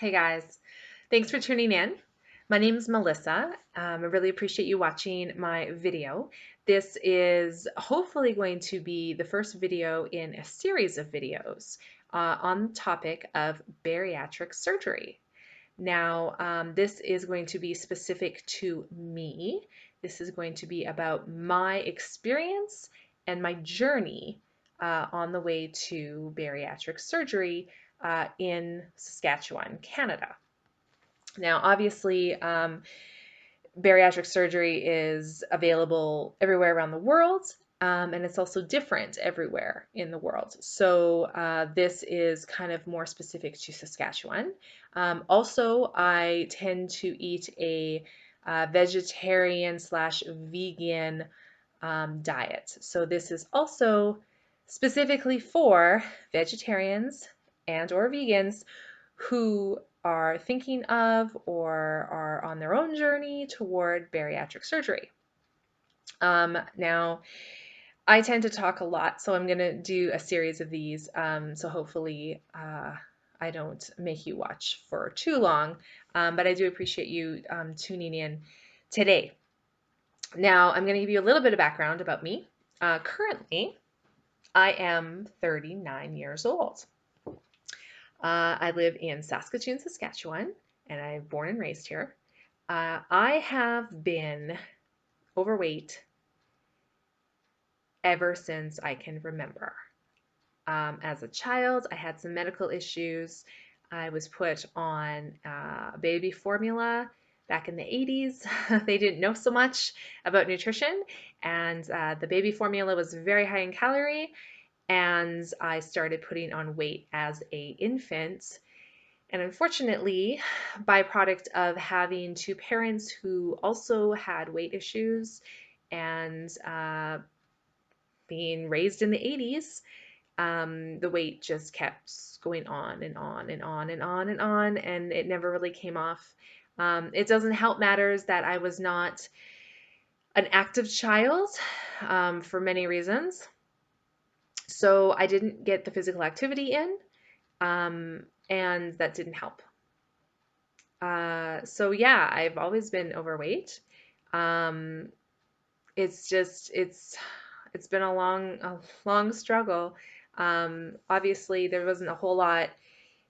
Hey guys, thanks for tuning in. My name is Melissa. I really appreciate you watching my video. This is hopefully going to be the first video in a series of videos on the topic of bariatric surgery. Now, this is going to be specific to me. This is going to be about my experience and my journey on the way to bariatric surgery in Saskatchewan, Canada. Now, obviously, bariatric surgery is available everywhere around the world, and it's also different everywhere in the world. So this is kind of more specific to Saskatchewan. Also, I tend to eat a vegetarian slash vegan diet. So this is also specifically for vegetarians and or vegans who are thinking of or are on their own journey toward bariatric surgery. Now, I tend to talk a lot, so I'm going to do a series of these. So hopefully I don't make you watch for too long, but I do appreciate you tuning in today. Now, I'm going to give you a little bit of background about me. Currently, I am 39 years old. I live in Saskatoon, Saskatchewan, and I'm born and raised here. I have been overweight ever since I can remember. As a child, I had some medical issues. I was put on baby formula back in the 80s. They didn't know so much about nutrition, and the baby formula was very high in calorie, and I started putting on weight as an infant. And unfortunately, byproduct of having two parents who also had weight issues and being raised in the 80s, the weight just kept going on and on and on and on and on, and it never really came off. It doesn't help matters that I was not an active child for many reasons. So I didn't get the physical activity in, and that didn't help. So yeah, I've always been overweight. Um, it's been a long struggle. Obviously, there wasn't a whole lot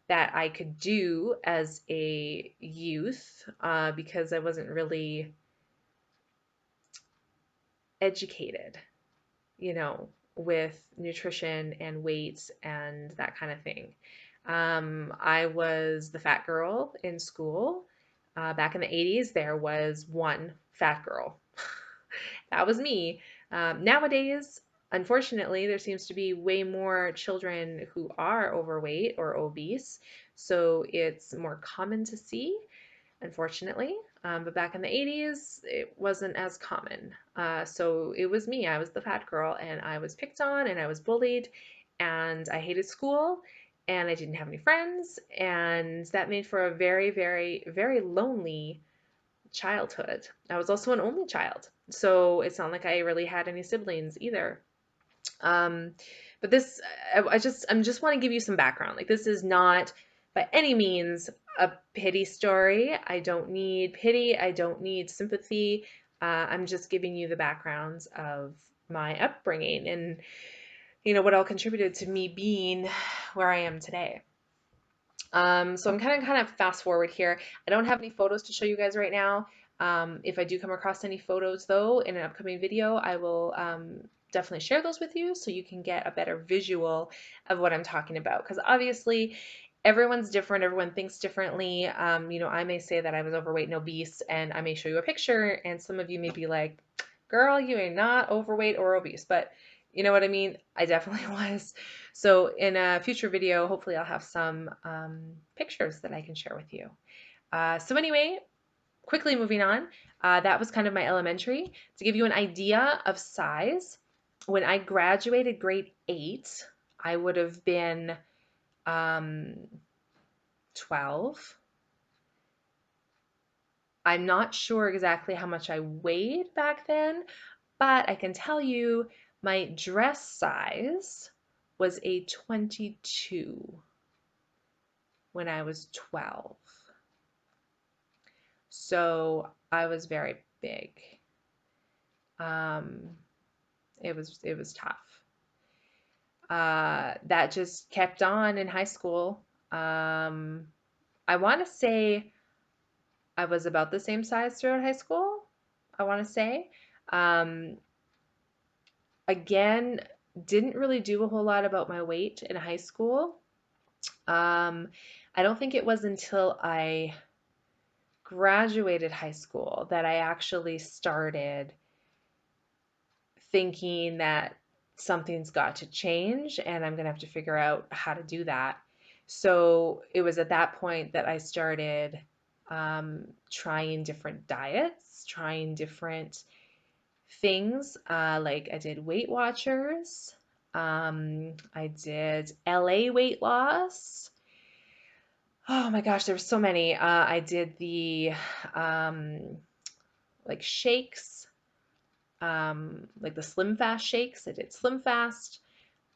that I could do as a youth because I wasn't really educated, with nutrition and weight and that kind of thing. I was the fat girl in school. Back in the 80s, there was one fat girl. That was me. Nowadays, unfortunately, there seems to be way more children who are overweight or obese, so it's more common to see, unfortunately. But back in the 80s, it wasn't as common. So it was me. I was the fat girl, and I was picked on, and I was bullied, and I hated school, and I didn't have any friends, and that made for a very, very, very lonely childhood. I was also an only child, so it's not like I really had any siblings either. Um, but this, I'm just want to give you some background. Like, this is not by any means a pity story. I don't need pity. I don't need sympathy. I'm just giving you the backgrounds of my upbringing and, what all contributed to me being where I am today. So I'm kind of fast forward here. I don't have any photos to show you guys right now. If I do come across any photos though in an upcoming video, I will definitely share those with you so you can get a better visual of what I'm talking about. Because obviously everyone's different, everyone thinks differently. I may say that I was overweight and obese, and I may show you a picture, and some of you may be like, girl, you are not overweight or obese, but you know what I mean? I definitely was. So in a future video, hopefully I'll have some pictures that I can share with you. So anyway, quickly moving on, that was kind of my elementary. To give you an idea of size, when I graduated grade 8, I would have been 12. I'm not sure exactly how much I weighed back then, but I can tell you my dress size was a 22. when I was 12. So I was very big. Um, it was tough. That just kept on in high school. Um, I want to say I was about the same size throughout high school. I want to say. Um, again, didn't really do a whole lot about my weight in high school. Um, I don't think it was until I graduated high school that I actually started thinking that something's got to change and I'm going to have to figure out how to do that. So it was at that point that I started trying different diets, trying different things. Like I did Weight Watchers, I did LA weight loss. Oh my gosh, there were so many. I did the um, like shakes, like the Slim Fast shakes. I did Slim Fast.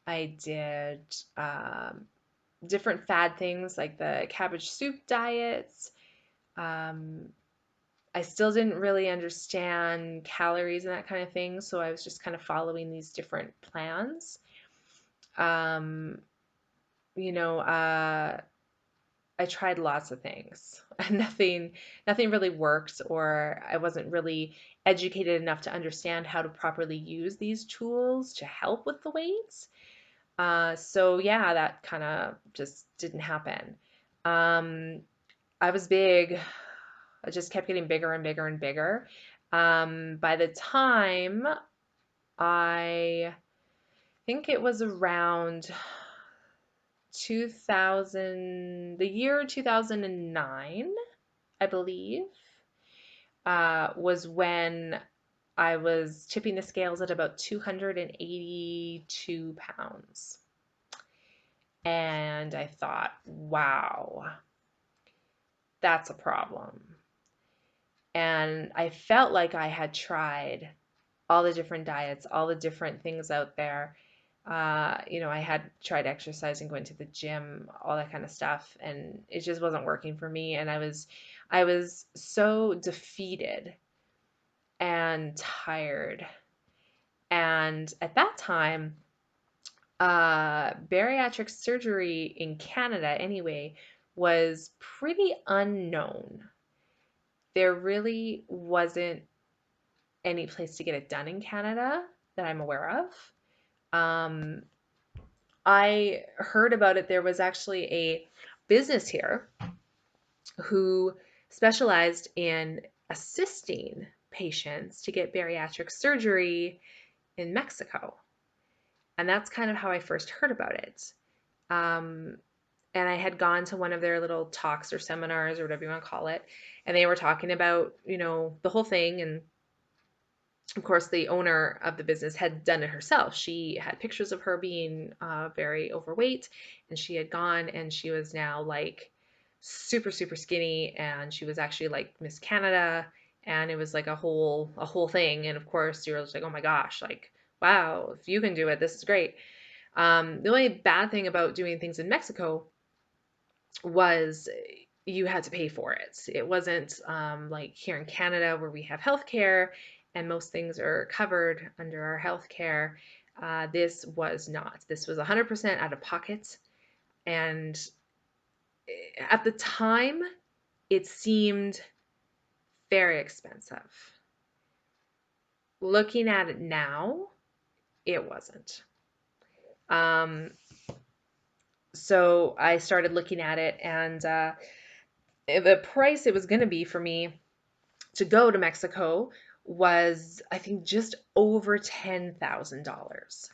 I did different fad things like the cabbage soup diets. Um, I still didn't really understand calories and that kind of thing, so I was just kind of following these different plans. Um, you know, I tried lots of things. Nothing really worked, or I wasn't really educated enough to understand how to properly use these tools to help with the weights. So yeah, that kind of just didn't happen. Um, I was big. I just kept getting bigger and bigger and bigger. By the time I think it was around 2000, the year 2009, I believe, was when I was tipping the scales at about 282 pounds. And I thought, wow, that's a problem. And I felt like I had tried all the different diets, all the different things out there. I had tried exercising, going to the gym, all that kind of stuff, and it just wasn't working for me. And I was so defeated and tired. And at that time, bariatric surgery in Canada, anyway, was pretty unknown. There really wasn't any place to get it done in Canada that I'm aware of. Um, I heard about it. There was actually a business here who specialized in assisting patients to get bariatric surgery in Mexico. And that's kind of how I first heard about it. Um, and I had gone to one of their little talks or seminars or whatever you want to call it. And they were talking about, the whole thing. And of course, the owner of the business had done it herself. She had pictures of her being very overweight, and she had gone and she was now like super, super skinny. And she was actually like Miss Canada. And it was like a whole thing. And of course, you're just like, oh my gosh, like, wow, if you can do it, this is great. The only bad thing about doing things in Mexico was you had to pay for it. It wasn't like here in Canada where we have healthcare and most things are covered under our healthcare. This was not. This was 100% out of pocket. And at the time, it seemed very expensive. Looking at it now, it wasn't. Um, so I started looking at it, and the price it was going to be for me to go to Mexico was, I think, just over $10,000.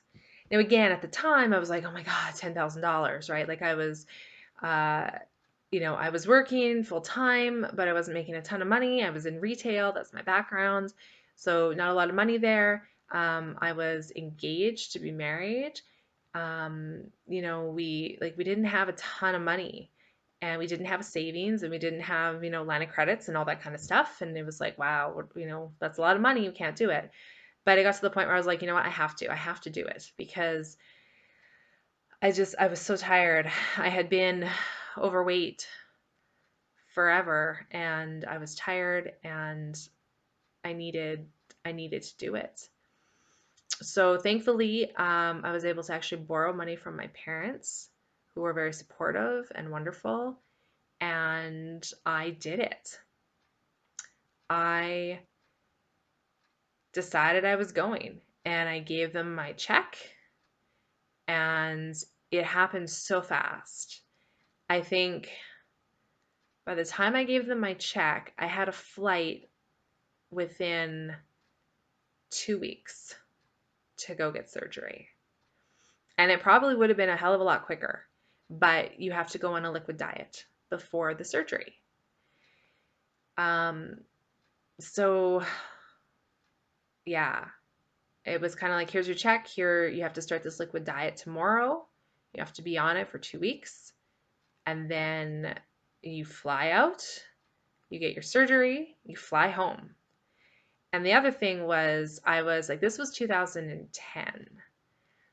Now, again, at the time, I was like, oh my God, $10,000, right? Like uh, I was working full time, but I wasn't making a ton of money. I was in retail. That's my background. So not a lot of money there. I was engaged to be married. We didn't have a ton of money, and we didn't have a savings, and we didn't have, line of credits and all that kind of stuff. And it was like, wow, that's a lot of money. You can't do it. But I got to the point where I was like, you know what? I have to do it because I was so tired. I had been overweight forever, and I was tired, and I needed I needed to do it. So thankfully, I was able to actually borrow money from my parents, who were very supportive and wonderful, and I did it. I decided I was going, and I gave them my check, and it happened so fast. I think by the time I gave them my check, I had a flight within 2 weeks to go get surgery. And it probably would have been a hell of a lot quicker, but you have to go on a liquid diet before the surgery. Um, so yeah, it was kind of like, here's your check. Here, you have to start this liquid diet tomorrow. You have to be on it for 2 weeks. And then you fly out, you get your surgery, you fly home. And the other thing was, I was like, this was 2010.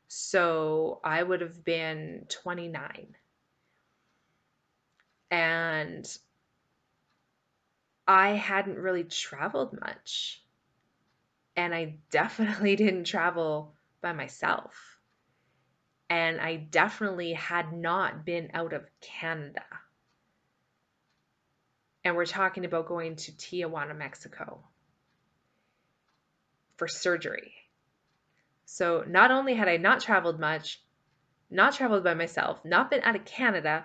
So I would have been 29. And I hadn't really traveled much. And I definitely didn't travel by myself. And I definitely had not been out of Canada. And we're talking about going to Tijuana, Mexico for surgery. So not only had I not traveled much, not traveled by myself, not been out of Canada,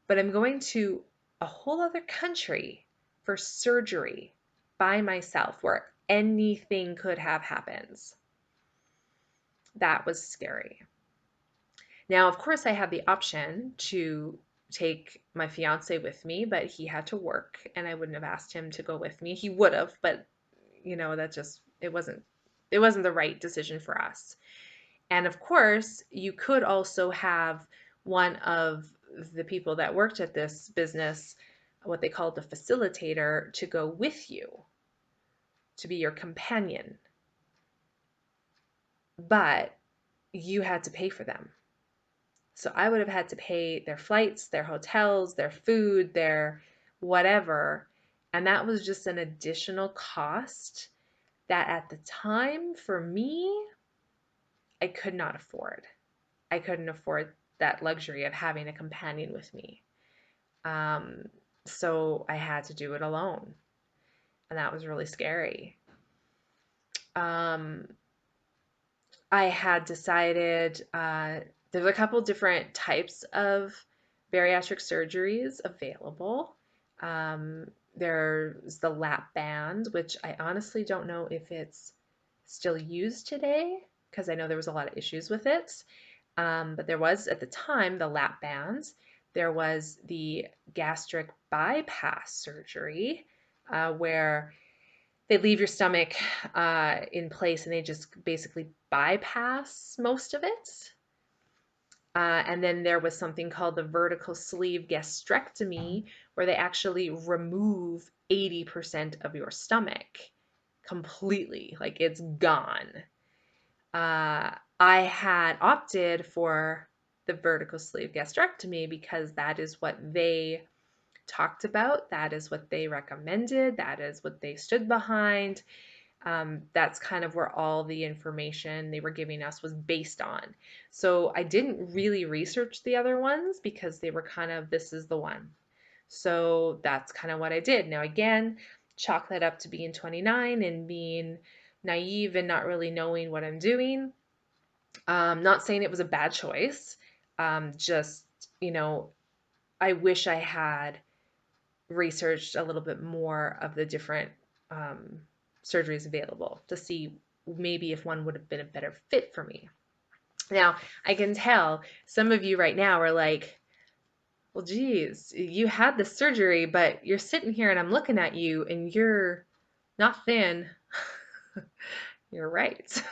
but I'm going to a whole other country for surgery by myself where anything could have happened. That was scary. Now, of course, I had the option to take my fiance with me, but he had to work and I wouldn't have asked him to go with me. He would have, but that just it wasn't the right decision for us. And of course, you could also have one of the people that worked at this business, what they called the facilitator, to go with you, to be your companion. But you had to pay for them. So I would have had to pay their flights, their hotels, their food, their whatever. And that was just an additional cost that at the time for me, I could not afford. I couldn't afford that luxury of having a companion with me. Um, so I had to do it alone. And that was really scary. Um, I had decided there's a couple different types of bariatric surgeries available. Um, there's the lap band, which I honestly don't know if it's still used today because I know there was a lot of issues with it. But there was at the time the lap bands. There was the gastric bypass surgery, where they leave your stomach in place and they just basically bypass most of it. And then there was something called the vertical sleeve gastrectomy, where they actually remove 80% of your stomach completely, like it's gone. I had opted for the vertical sleeve gastrectomy because that is what they talked about. That is what they recommended. That is what they stood behind. That's kind of where all the information they were giving us was based on. So I didn't really research the other ones because they were kind of, this is the one. So that's kind of what I did. Now, again, chalk that up to being 29 and being naive and not really knowing what I'm doing. Not saying it was a bad choice. Just, I wish I had researched a little bit more of the different surgeries available to see maybe if one would have been a better fit for me. Now, I can tell some of you right now are like, well, geez, you had the surgery, but you're sitting here and I'm looking at you and you're not thin. You're right.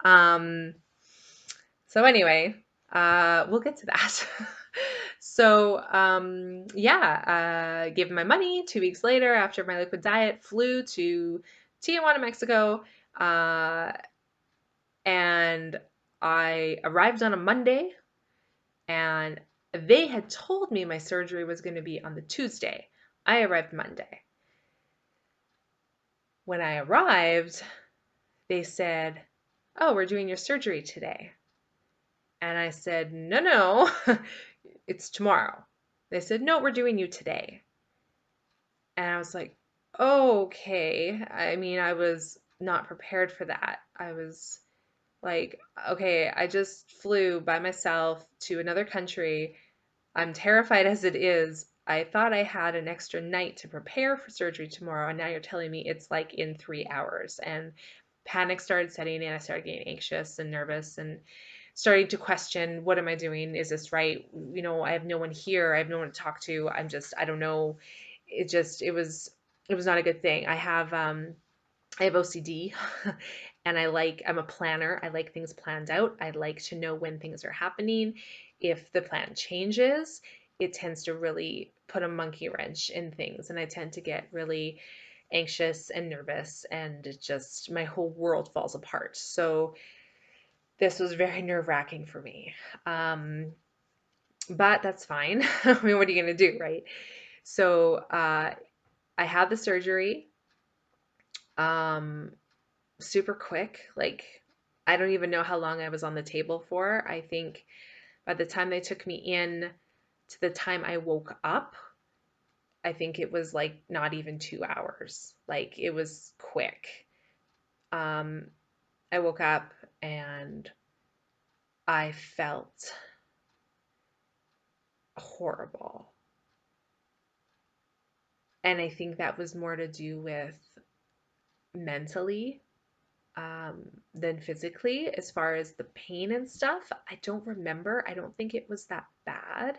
um, so anyway, we'll get to that. So yeah, gave him my money. 2 weeks later, after my liquid diet, flew to Tijuana, Mexico, and I arrived on a Monday, and They had told me my surgery was going to be on the Tuesday. I arrived Monday. When I arrived, they said, "Oh, we're doing your surgery today." And I said, "No, no, it's tomorrow." They said, "No, we're doing you today." And I was like, "Oh, okay." I mean, I was not prepared for that. I was like, "Okay, I just flew by myself to another country. I'm terrified as it is. I thought I had an extra night to prepare for surgery tomorrow, and now you're telling me it's like in 3 hours." And panic started setting in. I started getting anxious and nervous and starting to question, what am I doing? Is this right? I have no one here. I have no one to talk to. I don't know. It was not a good thing. I have OCD and I'm a planner. I like things planned out. I like to know when things are happening. If the plan changes, it tends to really put a monkey wrench in things. And I tend to get really anxious and nervous, and my whole world falls apart. So this was very nerve-wracking for me. Um, but that's fine. I mean, what are you going to do, right? So I had the surgery. Um, Super quick. Like, I don't even know how long I was on the table for. I think by the time they took me in to the time I woke up, I think it was like not even 2 hours. Like, it was quick. Um, I woke up and I felt horrible. And I think that was more to do with mentally than physically. As far as the pain and stuff, I don't remember. I don't think it was that bad.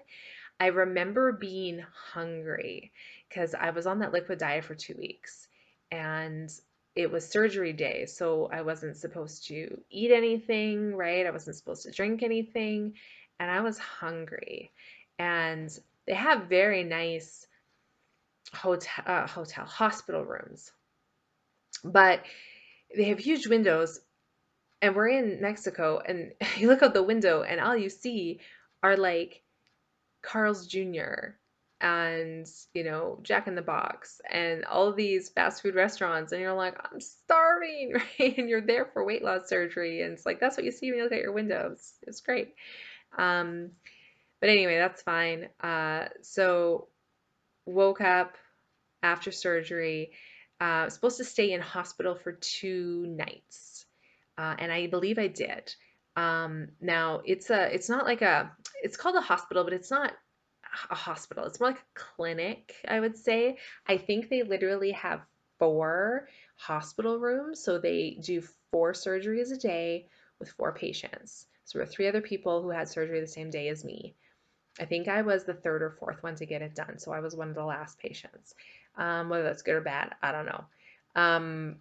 I remember being hungry because I was on that liquid diet for 2 weeks and it was surgery day. So I wasn't supposed to eat anything, right? I wasn't supposed to drink anything. And I was hungry. And they have very nice hospital rooms, but they have huge windows. And we're in Mexico, and you look out the window, and all you see are like Carl's Jr. and, Jack in the Box and all these fast food restaurants. And you're like, I'm starving, right? And you're there for weight loss surgery. And it's like, that's what you see when you look at your windows. It's great. Um, but anyway, that's fine. So woke up after surgery, supposed to stay in hospital for 2 nights. And I believe I did. Now it's not like it's called a hospital, but it's not a hospital. It's more like a clinic, I would say. I think they literally have 4 hospital rooms. So they do 4 surgeries a day with 4 patients. So there were 3 other people who had surgery the same day as me. I think I was the third or fourth one to get it done. So I was one of the last patients. Whether that's good or bad, I don't know. Um,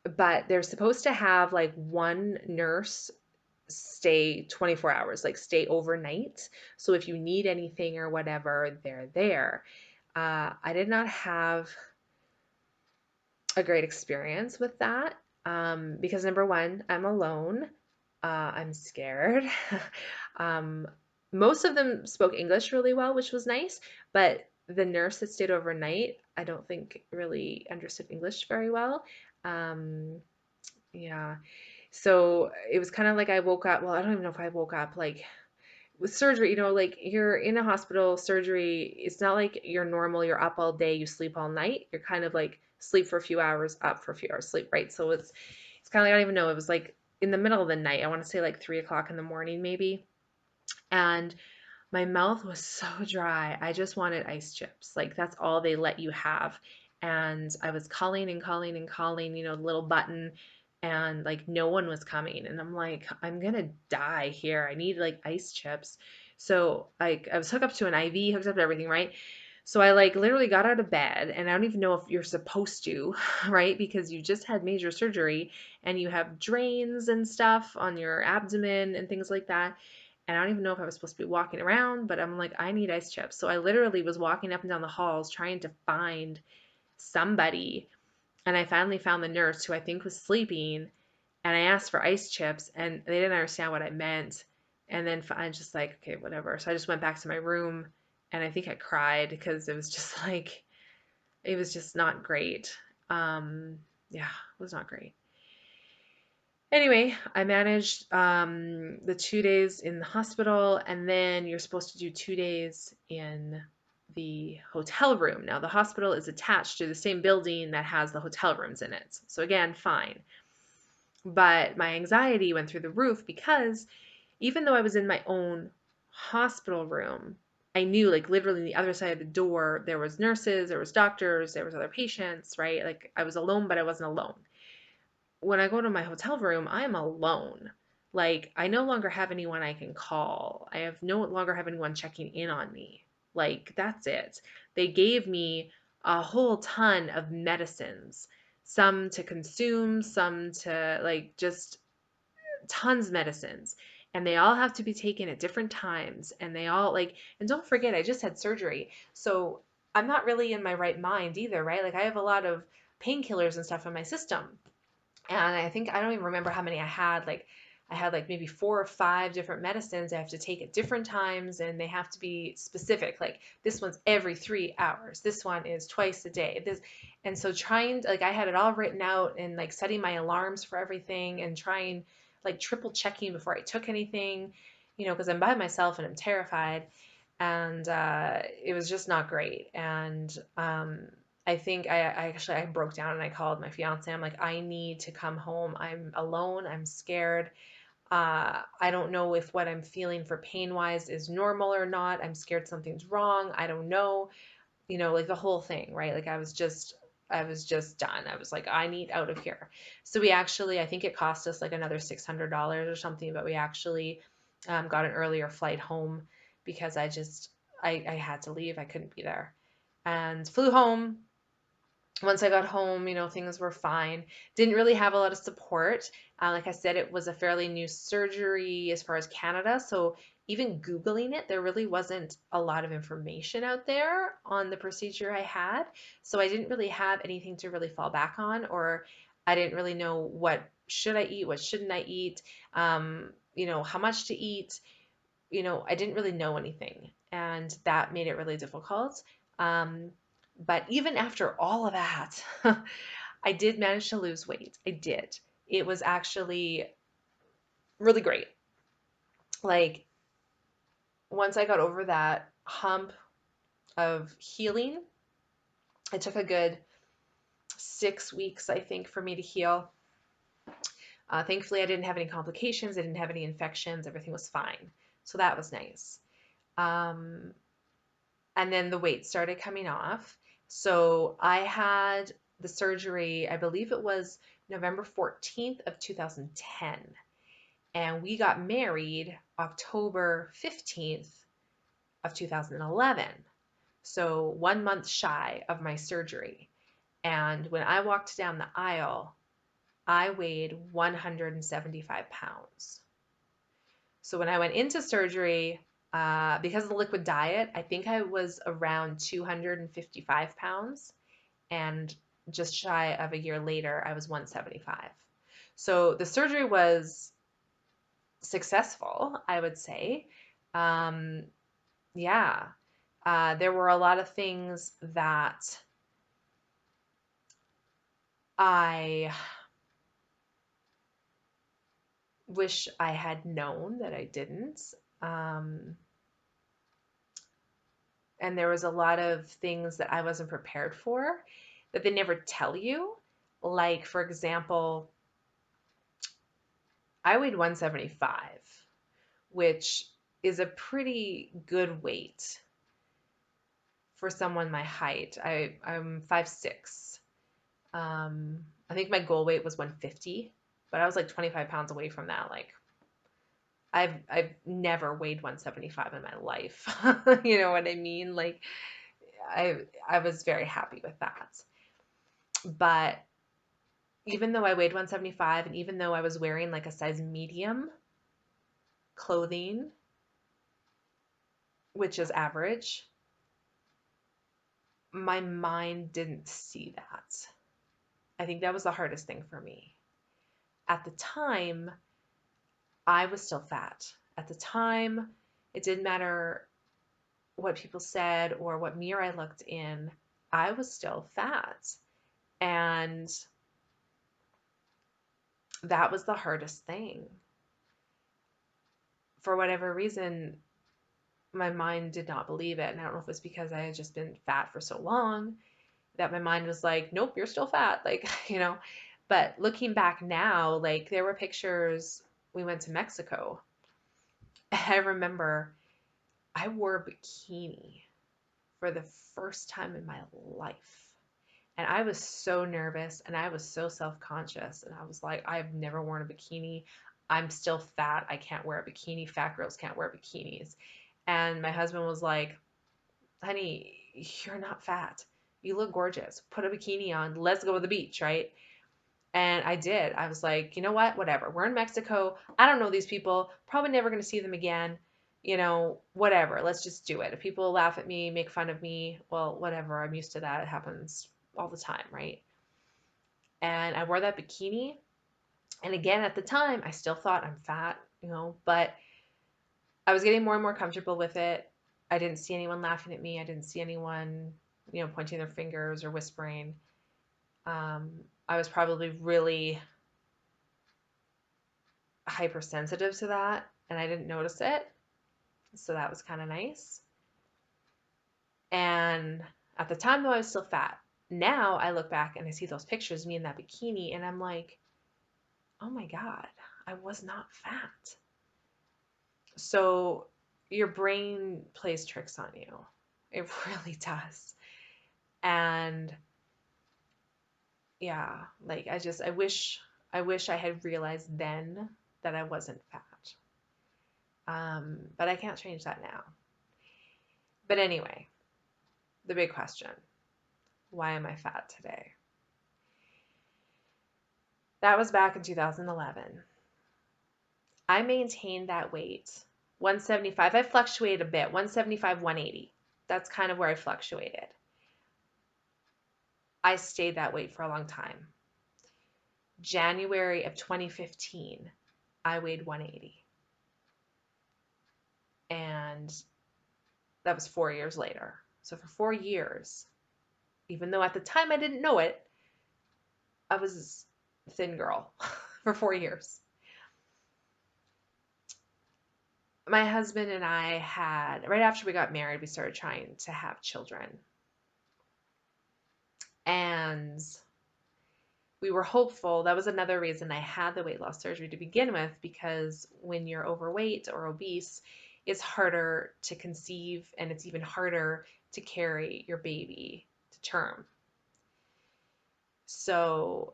but they're supposed to have like one nurse stay 24 hours, like stay overnight. So if you need anything or whatever, they're there. I did not have a great experience with that because number one, I'm alone. I'm scared. um, Most of them spoke English really well, which was nice, but the nurse that stayed overnight, I don't think really understood English very well. Um, yeah. So it was kind of like I woke up. Well, I don't even know if I woke up like with surgery, like you're in a hospital surgery. It's not like you're normal, you're up all day, you sleep all night. You're kind of like sleep for a few hours, up for a few hours, sleep, right? So it's kind of like, I don't even know. It was like in the middle of the night. I want to say like 3 o'clock in the morning, maybe. And my mouth was so dry. I just wanted ice chips. Like that's all they let you have. And I was calling and calling and calling, little button, and like no one was coming. And I'm like, I'm gonna die here. I need like ice chips. So I was hooked up to an IV, hooked up to everything, right? So I like literally got out of bed, and I don't even know if you're supposed to, right? Because you just had major surgery and you have drains and stuff on your abdomen and things like that. And I don't even know if I was supposed to be walking around, but I'm like, I need ice chips. So I literally was walking up and down the halls trying to find somebody. And I finally found the nurse who I think was sleeping. And I asked for ice chips, and they didn't understand what I meant. And then I just like, okay, whatever. So I just went back to my room and I think I cried because it was just like, it was just not great. Yeah, it was not great. Anyway, I managed the 2 days in the hospital, and then you're supposed to do 2 days in the hotel room. Now, the hospital is attached to the same building that has the hotel rooms in it. So, again, fine. But my anxiety went through the roof because even though I was in my own hospital room, I knew like literally the other side of the door, there was nurses, there was doctors, there was other patients, right? Like I was alone, but I wasn't alone. When I go to my hotel room, I'm alone. Like I no longer have anyone I can call. I have no longer have anyone checking in on me. Like that's it. They gave me a whole ton of medicines, some to consume, some to like just tons of medicines. And they all have to be taken at different times. And they all like, and don't forget, I just had surgery. So I'm not really in my right mind either, right? Like I have a lot of painkillers and stuff in my system. And I think I don't even remember how many I had. Like I had like maybe 4 or 5 different medicines I have to take at different times, and they have to be specific. Like this one's every 3 hours. This one is twice a day. This, and so trying like I had it all written out and like setting my alarms for everything and trying like triple checking before I took anything, because I'm by myself and I'm terrified, and it was just not great. And I think I broke down and I called my fiance. I'm like, I need to come home. I'm alone. I'm scared. I don't know if what I'm feeling for pain wise is normal or not. I'm scared something's wrong. I don't know. Like the whole thing, right? Like I was just done. I was like, I need out of here. So we actually, I think it cost us like another $600 or something, but we actually got an earlier flight home because I had to leave. I couldn't be there and flew home. Once I got home, things were fine. Didn't really have a lot of support. Like I said, it was a fairly new surgery as far as Canada. So even Googling it, there really wasn't a lot of information out there on the procedure I had. So I didn't really have anything to really fall back on, or I didn't really know what should I eat, what shouldn't I eat, how much to eat. I didn't really know anything, and that made it really difficult. Um, but even after all of that, I did manage to lose weight. I did. It was actually really great. Like, once I got over that hump of healing, it took a good 6 weeks, I think, for me to heal. Thankfully, I didn't have any complications. I didn't have any infections. Everything was fine. So that was nice. Um, and then the weight started coming off. So I had the surgery, I believe it was November 14th of 2010. And we got married October 15th of 2011. So 1 month shy of my surgery. And when I walked down the aisle, I weighed 175 pounds. So when I went into surgery, because of the liquid diet, I think I was around 255 pounds. And just shy of a year later, I was 175. So the surgery was successful, I would say. Um, yeah. There were a lot of things that I wish I had known that I didn't. Um, and there was a lot of things that I wasn't prepared for that they never tell you. Like, for example, I weighed 175, which is a pretty good weight for someone my height. I'm 5'6". I think my goal weight was 150, but I was like 25 pounds away from that. Like I've never weighed 175 in my life. You know what I mean? Like I was very happy with that. But even though I weighed 175 and even though I was wearing like a size medium clothing, which is average, my mind didn't see that. I think that was the hardest thing for me. At the time, I was still fat. at the time, it didn't matter what people said or what mirror I looked in, I was still fat. And that was the hardest thing. For whatever reason, my mind did not believe it. And I don't know if it's because I had just been fat for so long that my mind was like, nope, you're still fat. Like, but looking back now, like there were pictures, we went to Mexico. I remember I wore a bikini for the first time in my life. And I was so nervous and I was so self-conscious. And I was like, I've never worn a bikini. I'm still fat. I can't wear a bikini. Fat girls can't wear bikinis. And my husband was like, honey, you're not fat. You look gorgeous. Put a bikini on. Let's go to the beach, right? And I did. I was like, you know what? Whatever. We're in Mexico. I don't know these people. Probably never going to see them again. Whatever. Let's just do it. If people laugh at me, make fun of me, well, whatever. I'm used to that. It happens all the time, right? And I wore that bikini. And again, at the time, I still thought I'm fat, but I was getting more and more comfortable with it. I didn't see anyone laughing at me. I didn't see anyone, pointing their fingers or whispering. Um, I was probably really hypersensitive to that, and I didn't notice it. So that was kind of nice. And at the time, though, I was still fat. Now I look back and I see those pictures, me in that bikini, and I'm like, oh my God, I was not fat. So your brain plays tricks on you. It really does. And yeah, like I wish I had realized then that I wasn't fat. But I can't change that now. But anyway, the big question, why am I fat today? That was back in 2011. I maintained that weight, 175. I fluctuated a bit, 175, 180. That's kind of where I fluctuated. I stayed that weight for a long time. January of 2015, I weighed 180. And that was 4 years later. So for 4 years, even though at the time I didn't know it, I was a thin girl for 4 years. My husband and I right after we got married, we started trying to have children. And we were hopeful. That was another reason I had the weight loss surgery to begin with, because when you're overweight or obese, it's harder to conceive and it's even harder to carry your baby to term. So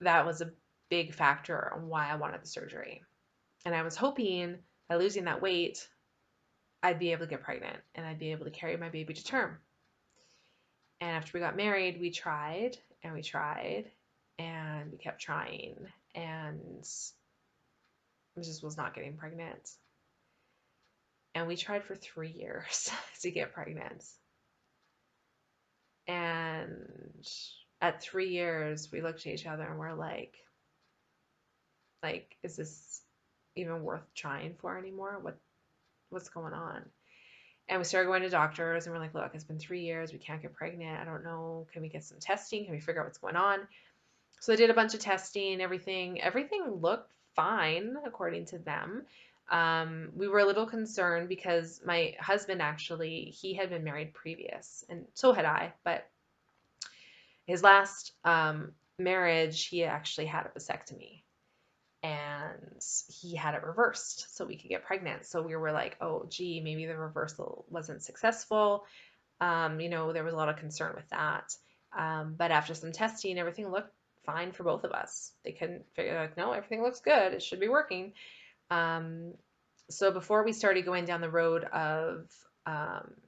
that was a big factor on why I wanted the surgery. And I was hoping by losing that weight, I'd be able to get pregnant and I'd be able to carry my baby to term. And after we got married, we tried and we tried and we kept trying and just was not getting pregnant. And we tried for 3 years to get pregnant. And at 3 years, we looked at each other and we're like, is this even worth trying for anymore? What's going on? And we started going to doctors and we're like, look, it's been 3 years. We can't get pregnant. I don't know. Can we get some testing? Can we figure out what's going on? So they did a bunch of testing, everything looked fine according to them. We were a little concerned because my husband actually, he had been married previous and so had I, but his last marriage, he actually had a vasectomy and he had it reversed so we could get pregnant. So we were like, oh, gee, maybe the reversal wasn't successful. There was a lot of concern with that. But after some testing, everything looked fine for both of us. They couldn't figure like, no, everything looks good. It should be working. So before we started going down the road of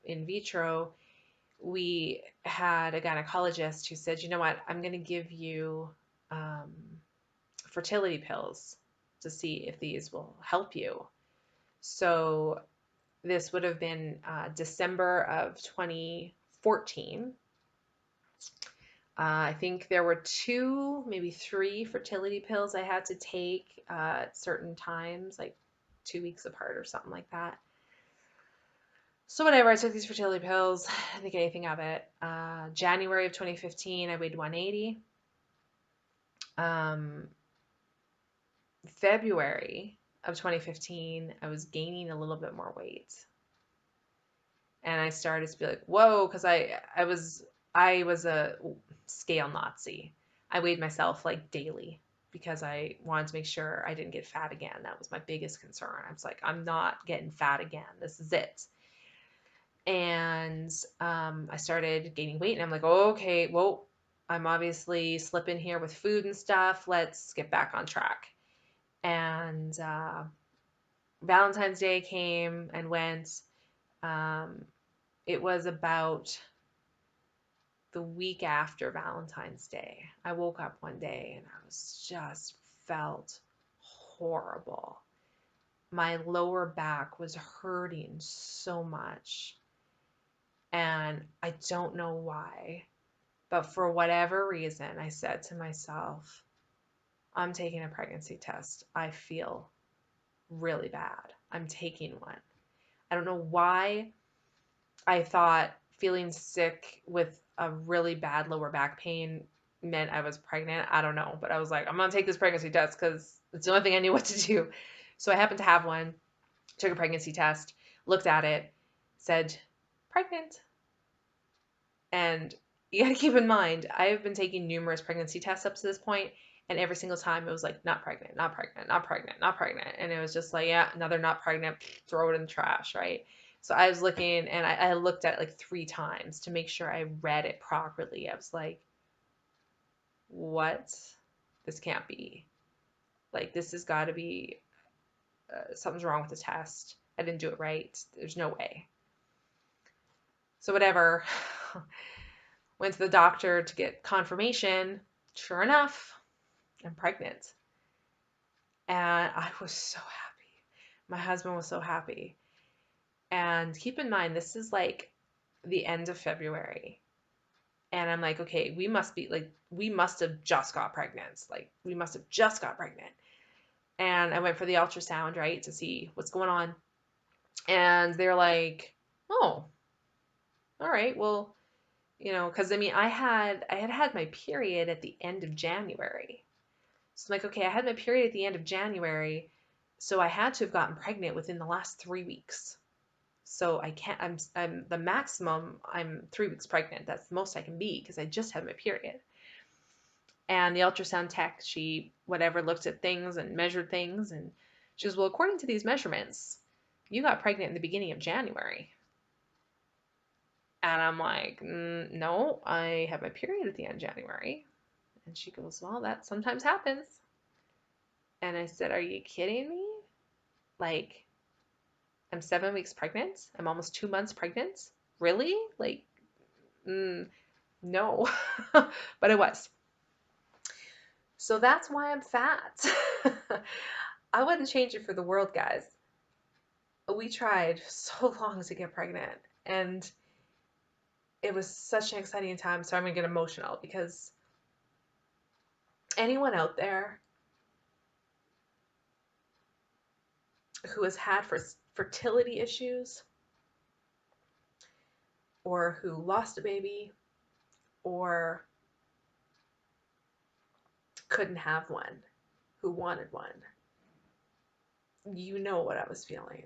in vitro, we had a gynecologist who said, you know what, I'm going to give you fertility pills to see if these will help you. So this would have been December of 2014. I think there were 2, maybe 3 fertility pills I had to take at certain times, like 2 weeks apart or something like that. So whatever, I took these fertility pills. I didn't think anything of it. January of 2015, I weighed 180. Um, February of 2015, I was gaining a little bit more weight. And I started to be like, whoa, because I was a scale Nazi. I weighed myself like daily because I wanted to make sure I didn't get fat again. That was my biggest concern. I was like, I'm not getting fat again. This is it. And I started gaining weight, and I'm like, oh, okay, well, I'm obviously slipping here with food and stuff. Let's get back on track. And Valentine's Day came and went. Um, it was about the week after Valentine's Day. I woke up one day and I was just felt horrible. My lower back was hurting so much. And I don't know why, but for whatever reason, I said to myself, I'm taking a pregnancy test. I feel really bad. I'm taking one. I don't know why I thought feeling sick with a really bad lower back pain meant I was pregnant. I don't know, but I was like, I'm going to take this pregnancy test because it's the only thing I knew what to do. So I happened to have one, took a pregnancy test, looked at it, said, pregnant. And you got to keep in mind, I've been taking numerous pregnancy tests up to this point, and every single time it was like, not pregnant, not pregnant, not pregnant, not pregnant. And it was just like, yeah, another not pregnant, throw it in the trash, right? So I was looking, and I looked at it like 3 times to make sure I read it properly. I was like, what? This can't be. Like, this has got to be, something's wrong with the test. I didn't do it right. There's no way. So whatever. Went to the doctor to get confirmation. Sure enough, I'm pregnant. And I was so happy. My husband was so happy. And keep in mind, this is like the end of February. And I'm like, okay, we must have just got pregnant. Like, we must have just got pregnant. And I went for the ultrasound, right, to see what's going on. And they're like, oh, all right, well, because I mean, I had my period at the end of January. So I'm like, okay, I had my period at the end of January, so I had to have gotten pregnant within the last 3 weeks. So I can't, I'm the maximum, I'm 3 weeks pregnant. That's the most I can be because I just had my period. And the ultrasound tech, she, whatever, looked at things and measured things. And she goes, well, according to these measurements, you got pregnant in the beginning of January. And I'm like, no, I had my period at the end of January. And she goes, well, that sometimes happens. And I said, are you kidding me? Like, I'm 7 weeks pregnant. I'm almost 2 months pregnant. Really? Like, no. But I was. So that's why I'm fat. I wouldn't change it for the world, guys. We tried so long to get pregnant, and it was such an exciting time. So I'm going to get emotional because anyone out there who has had fertility issues, or who lost a baby, or couldn't have one, who wanted one, you know what I was feeling.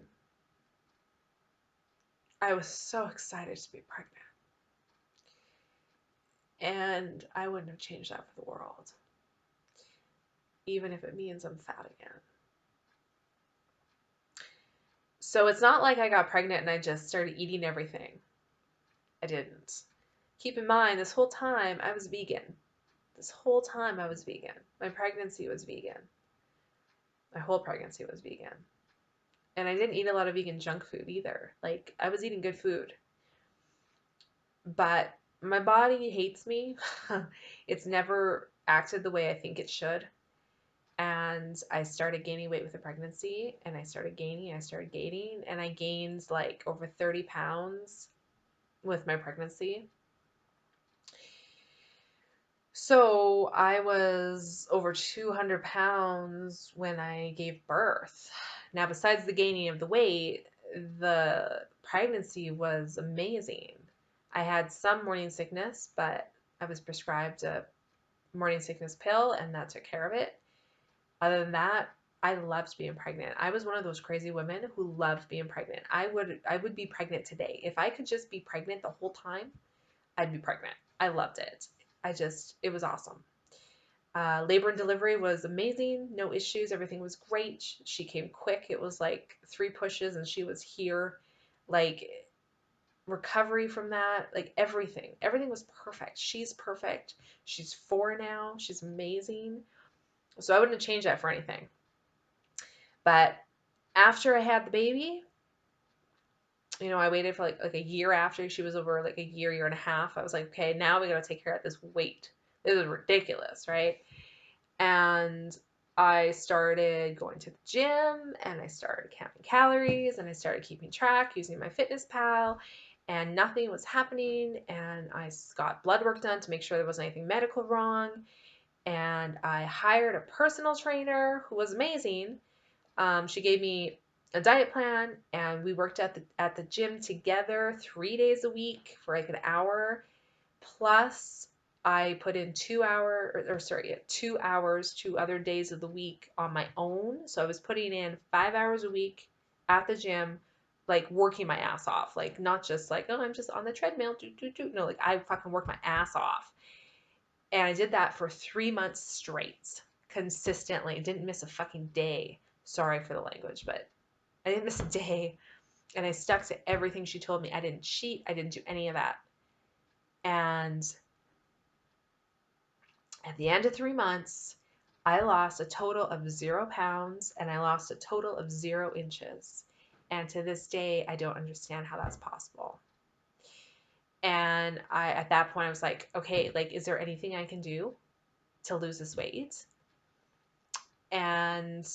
I was so excited to be pregnant. And I wouldn't have changed that for the world, even if it means I'm fat again. So it's not like I got pregnant and I just started eating everything. I didn't. Keep in mind, this whole time I was vegan. This whole time I was vegan. My pregnancy was vegan. My whole pregnancy was vegan. And I didn't eat a lot of vegan junk food either. Like, I was eating good food. But my body hates me. It's never acted the way I think it should. And I started gaining weight with the pregnancy, and I started gaining, and I gained like over 30 pounds with my pregnancy. So I was over 200 pounds when I gave birth. Now, besides the gaining of the weight, the pregnancy was amazing. I had some morning sickness, but I was prescribed a morning sickness pill and that took care of it. Other than that, I loved being pregnant. I was one of those crazy women who loved being pregnant. I would be pregnant today. If I could just be pregnant the whole time, I'd be pregnant. I loved it. It was awesome. Labor and delivery was amazing. No issues. Everything was great. She came quick. It was like 3 pushes and she was here. Like recovery from that, like everything was perfect. She's perfect. She's 4 now. She's amazing. So I wouldn't have changed that for anything. But after I had the baby, I waited for like a year after she was over, like a year and a half. I was like, okay, now we got to take care of this weight. This is ridiculous, right? And I started going to the gym and I started counting calories and I started keeping track using my fitness pal and nothing was happening. And I got blood work done to make sure there wasn't anything medical wrong. And I hired a personal trainer who was amazing. She gave me a diet plan and we worked at the gym together 3 days a week for like an hour. Plus, I put in 2 hours, 2 other days of the week on my own. So I was putting in 5 hours a week at the gym, like working my ass off. Like not just like, oh, I'm just on the treadmill. No, like I fucking worked my ass off. And I did that for 3 months straight, consistently. Didn't miss a fucking day. Sorry for the language, but I didn't miss a day. And I stuck to everything she told me. I didn't cheat. I didn't do any of that. And at the end of 3 months, I lost a total of 0 pounds and I lost a total of 0 inches. And to this day, I don't understand how that's possible. And at that point, I was like, okay, like, is there anything I can do to lose this weight? And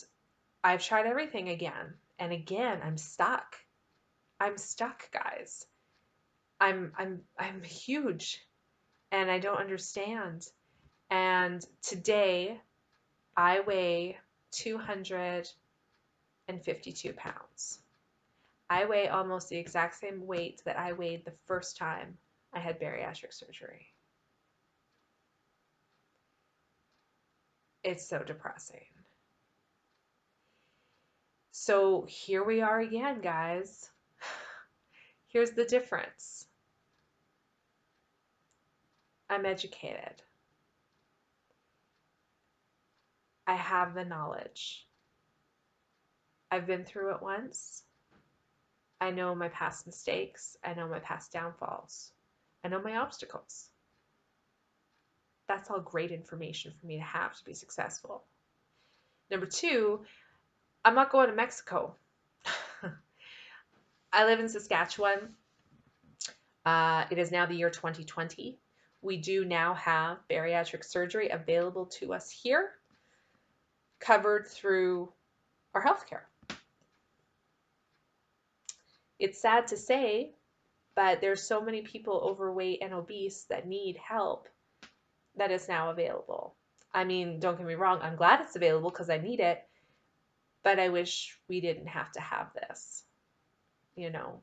I've tried everything again. And again, I'm stuck. I'm stuck, guys. I'm huge and I don't understand. And today I weigh 252 pounds. I weigh almost the exact same weight that I weighed the first time I had bariatric surgery. It's so depressing. So here we are again, guys. Here's the difference. I'm educated. I have the knowledge. I've been through it once. I know my past mistakes. I know my past downfalls. I know my obstacles. That's all great information for me to have to be successful. Number 2, I'm not going to Mexico. I live in Saskatchewan. It is now the year 2020. We do now have bariatric surgery available to us here, covered through our healthcare. It's sad to say, but there's so many people overweight and obese that need help that is now available. I mean, don't get me wrong, I'm glad it's available because I need it, but I wish we didn't have to have this, you know.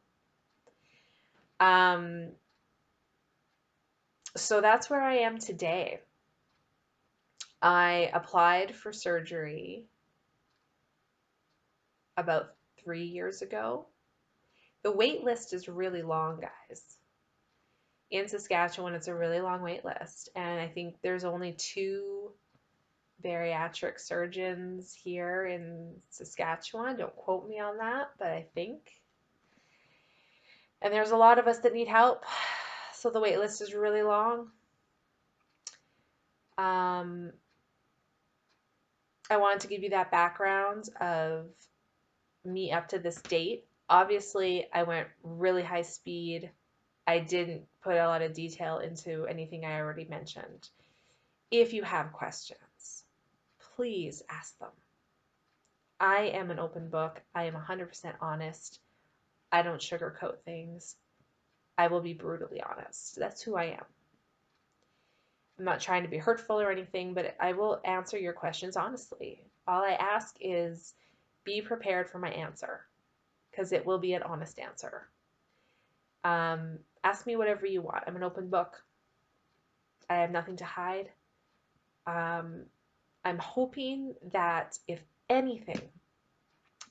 So that's where I am today. I applied for surgery about 3 years ago. The wait list is really long, guys. In Saskatchewan, it's a really long wait list, and I think there's only 2 bariatric surgeons here in Saskatchewan. Don't quote me on that, but I think. And there's a lot of us that need help, so the wait list is really long. I wanted to give you that background of me up to this date. Obviously, I went really high speed. I didn't put a lot of detail into anything I already mentioned. If you have questions, please ask them. I am an open book. I am 100% honest. I don't sugarcoat things. I will be brutally honest. That's who I am. I'm not trying to be hurtful or anything, but I will answer your questions honestly. All I ask is be prepared for my answer because it will be an honest answer. Ask me whatever you want. I'm an open book. I have nothing to hide. I'm hoping that if anything,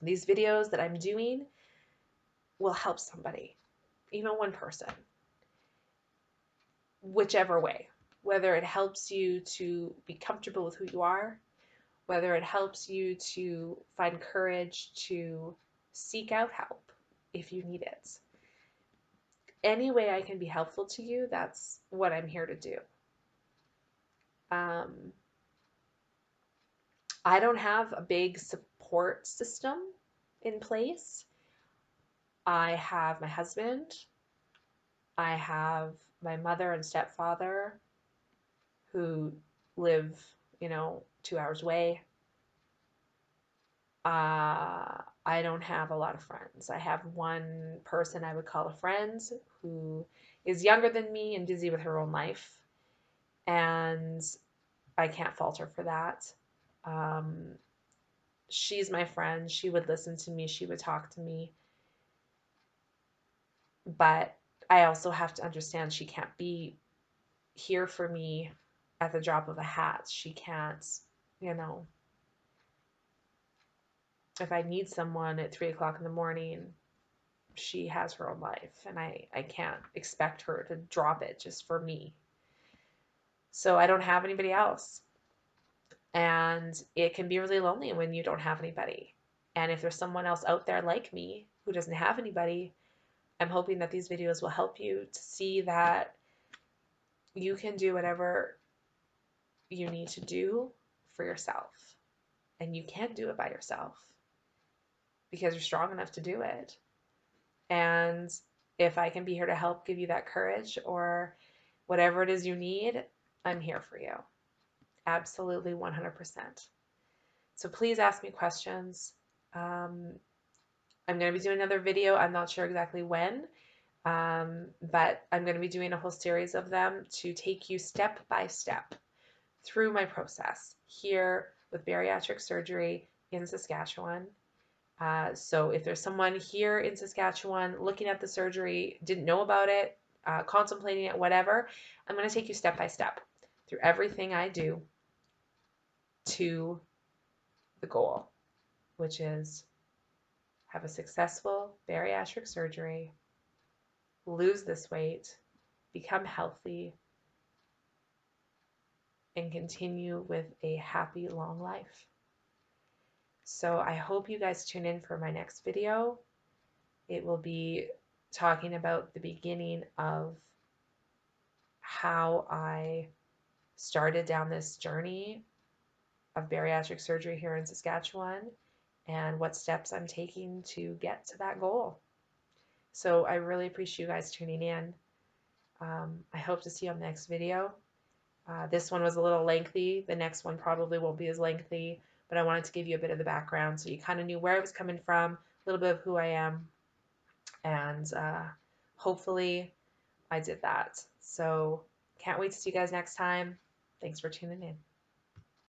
these videos that I'm doing will help somebody, even one person, whichever way. Whether it helps you to be comfortable with who you are, whether it helps you to find courage to seek out help if you need it. Any way I can be helpful to you, that's what I'm here to do. I don't have a big support system in place. I have my husband. I have my mother and stepfather who live, 2 hours away. I don't have a lot of friends. I have one person I would call a friend who is younger than me and busy with her own life. And I can't fault her for that. She's my friend. She would listen to me. She would talk to me. But I also have to understand she can't be here for me at the drop of a hat. She can't, if I need someone at 3 o'clock in the morning, she has her own life and I can't expect her to drop it just for me. So I don't have anybody else. And it can be really lonely when you don't have anybody. And if there's someone else out there like me who doesn't have anybody, I'm hoping that these videos will help you to see that you can do whatever you need to do for yourself. And you can do it by yourself because you're strong enough to do it. And if I can be here to help give you that courage or whatever it is you need, I'm here for you. Absolutely 100%. So please ask me questions. I'm going to be doing another video. I'm not sure exactly when, but I'm going to be doing a whole series of them to take you step by step through my process here with bariatric surgery in Saskatchewan. So if there's someone here in Saskatchewan looking at the surgery, didn't know about it, contemplating it, whatever, I'm going to take you step by step through everything I do to the goal, which is have a successful bariatric surgery, lose this weight, become healthy, and continue with a happy, long life. So I hope you guys tune in for my next video. It will be talking about the beginning of how I started down this journey of bariatric surgery here in Saskatchewan and what steps I'm taking to get to that goal. So I really appreciate you guys tuning in. I hope to see you on the next video. This one was a little lengthy. The next one probably won't be as lengthy, but I wanted to give you a bit of the background so you kind of knew where I was coming from, a little bit of who I am, and hopefully I did that. So can't wait to see you guys next time. Thanks for tuning in.